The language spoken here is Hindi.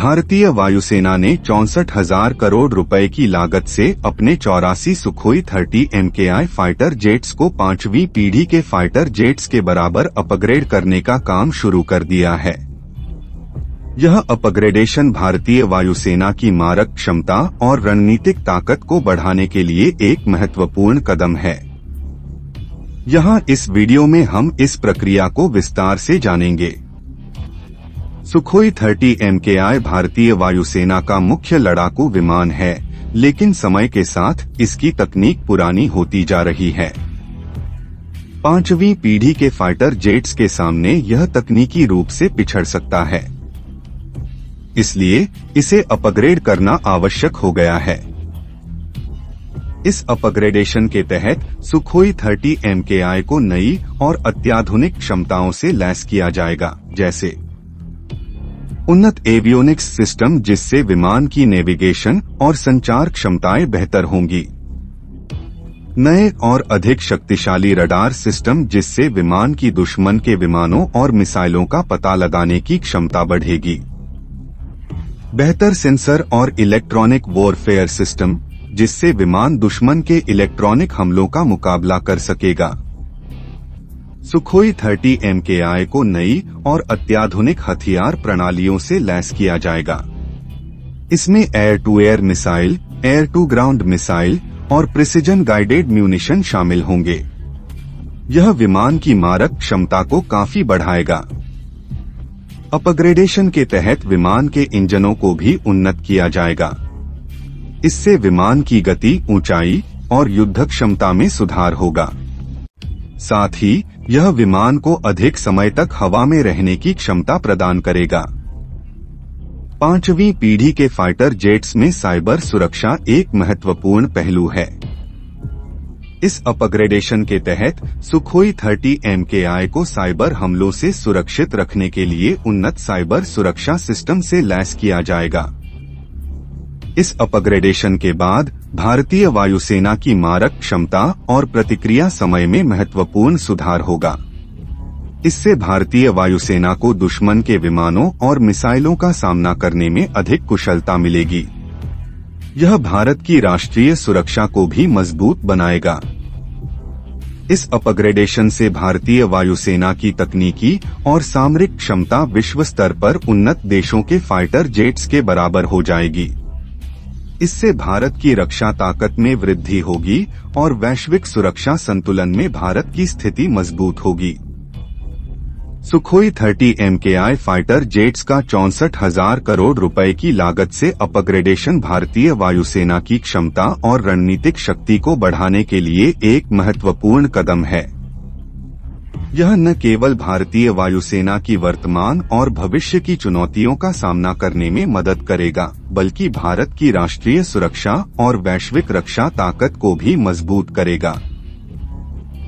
भारतीय वायुसेना ने 64,000 करोड़ रुपए की लागत से अपने 84 सुखोई 30 MKI फाइटर जेट्स को 5वीं पीढ़ी के फाइटर जेट्स के बराबर अपग्रेड करने का काम शुरू कर दिया है। यह अपग्रेडेशन भारतीय वायुसेना की मारक क्षमता और रणनीतिक ताकत को बढ़ाने के लिए एक महत्वपूर्ण कदम है। यहाँ इस वीडियो में हम इस प्रक्रिया को विस्तार से जानेंगे। सुखोई 30 MKI भारतीय वायुसेना का मुख्य लड़ाकू विमान है, लेकिन समय के साथ इसकी तकनीक पुरानी होती जा रही है। 5वीं पीढ़ी के फाइटर जेट्स के सामने यह तकनीकी रूप से पिछड़ सकता है, इसलिए इसे अपग्रेड करना आवश्यक हो गया है। इस अपग्रेडेशन के तहत सुखोई 30 MKI को नई और अत्याधुनिक क्षमताओं से लैस किया जाएगा, जैसे उन्नत एवियोनिक्स सिस्टम जिससे विमान की नेविगेशन और संचार क्षमताएं बेहतर होंगी, नए और अधिक शक्तिशाली रडार सिस्टम जिससे विमान की दुश्मन के विमानों और मिसाइलों का पता लगाने की क्षमता बढ़ेगी, बेहतर सेंसर और इलेक्ट्रॉनिक वॉरफेयर सिस्टम जिससे विमान दुश्मन के इलेक्ट्रॉनिक हमलों का मुकाबला कर सकेगा। सुखोई 30 MKI को नई और अत्याधुनिक हथियार प्रणालियों से लैस किया जाएगा। इसमें air to air missile, air to ground missile और प्रिसिजन गाइडेड म्यूनिशन शामिल होंगे। यह विमान की मारक क्षमता को काफी बढ़ाएगा। अपग्रेडेशन के तहत विमान के इंजनों को भी उन्नत किया जाएगा। इससे विमान की गति, ऊंचाई और युद्ध क्षमता में सुधार होगा। साथ ही यह विमान को अधिक समय तक हवा में रहने की क्षमता प्रदान करेगा। 5वीं पीढ़ी के फाइटर जेट्स में साइबर सुरक्षा एक महत्वपूर्ण पहलू है। इस अपग्रेडेशन के तहत सुखोई 30 MKI को साइबर हमलों से सुरक्षित रखने के लिए उन्नत साइबर सुरक्षा सिस्टम से लैस किया जाएगा। इस अपग्रेडेशन के बाद भारतीय वायुसेना की मारक क्षमता और प्रतिक्रिया समय में महत्वपूर्ण सुधार होगा। इससे भारतीय वायुसेना को दुश्मन के विमानों और मिसाइलों का सामना करने में अधिक कुशलता मिलेगी। यह भारत की राष्ट्रीय सुरक्षा को भी मजबूत बनाएगा। इस अपग्रेडेशन से भारतीय वायुसेना की तकनीकी और सामरिक क्षमता विश्व स्तर पर उन्नत देशों के फाइटर जेट्स के बराबर हो जाएगी। इससे भारत की रक्षा ताकत में वृद्धि होगी और वैश्विक सुरक्षा संतुलन में भारत की स्थिति मजबूत होगी। सुखोई 30 MKI फाइटर जेट्स का 64,000 करोड़ रुपए की लागत से अपग्रेडेशन भारतीय वायुसेना की क्षमता और रणनीतिक शक्ति को बढ़ाने के लिए एक महत्वपूर्ण कदम है। यह न केवल भारतीय वायुसेना की वर्तमान और भविष्य की चुनौतियों का सामना करने में मदद करेगा, बल्कि भारत की राष्ट्रीय सुरक्षा और वैश्विक रक्षा ताकत को भी मजबूत करेगा।